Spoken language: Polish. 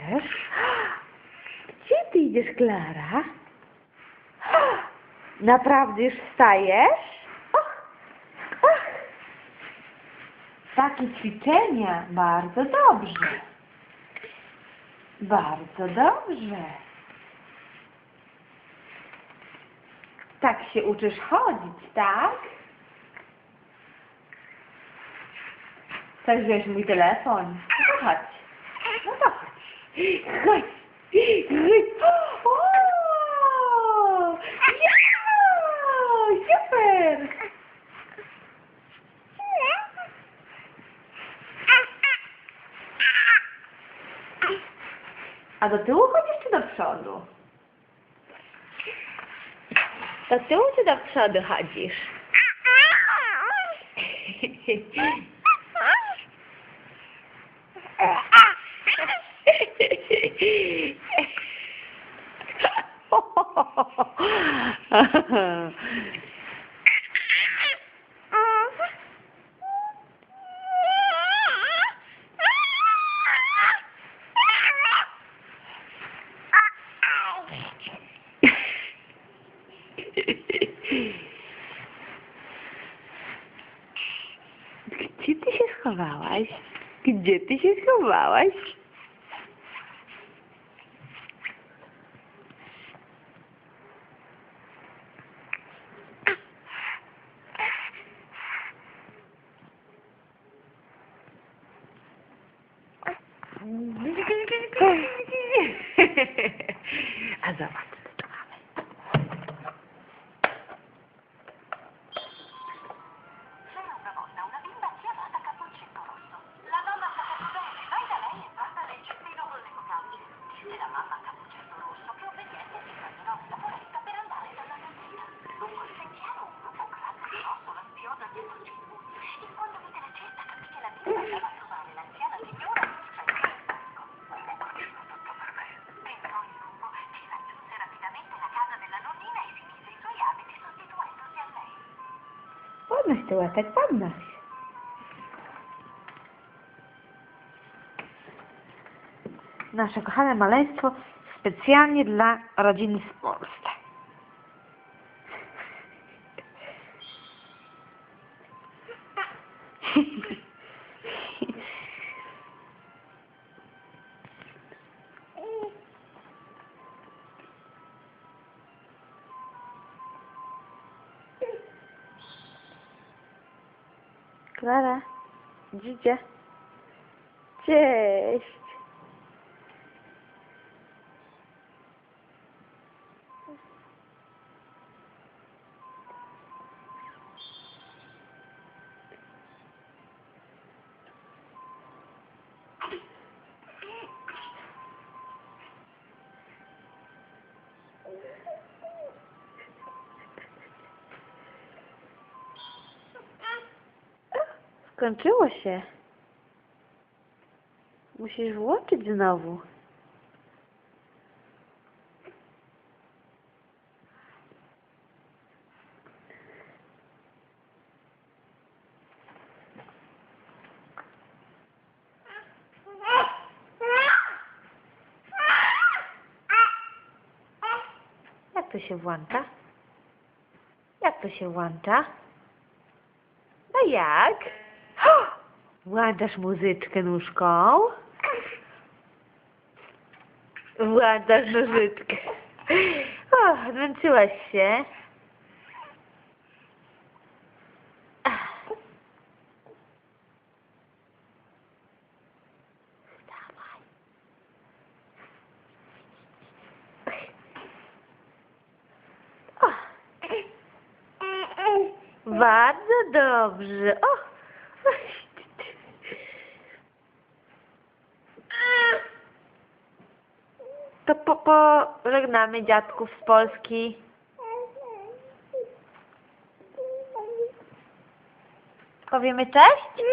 idziesz? Gdzie ty idziesz, Klara? Naprawdę już wstajesz? Och, och. Takie ćwiczenia, bardzo dobrze. Bardzo dobrze. Tak się uczysz chodzić, tak? Chcesz wziąć mój telefon? No to chodź. No to chodź. Chodź. Chodź. O! Ja! Super! A do tyłu chodzisz czy do przodu? Do tyłu czy do przodu chodzisz? Gdzie ty się schowałaś? Gdzie ty się schowałaś? A zobacz, co tu mamy. C'era una volta una bimba chiamata Cappuccetto Rosso. La mamma sapeva bene, vai da lei e portale il cestino con le mutande. Disse la mamma a Cappuccetto Rosso che obbediente si camminò nella foresta per andare dalla nonnina. Lungo il sentiero un lupo grande e grosso la spiò da dietro il cespuglio e quando vide la cesta capì che la bimba andava a trovare l'anziana signora in bosco. Tutto per me. Entrò il lupo, che raggiunse rapidamente la casa della nonnina e si mise i suoi abiti sostituendosi a lei. Podnoś ty łepek, podnoś. Nasze kochane maleństwo specjalnie dla rodziny z Polski. Klara, gdzie? Cześć. Skończyło się. Musisz włączyć znowu. Jak to się włącza? Jak to się włącza? No jak? Włączasz muzyczkę nóżką? Włączasz muzyczkę. O, zmęczyłaś się. Wstawaj. O. Bardzo dobrze. O. To pożegnamy dziadków z Polski. Powiemy cześć?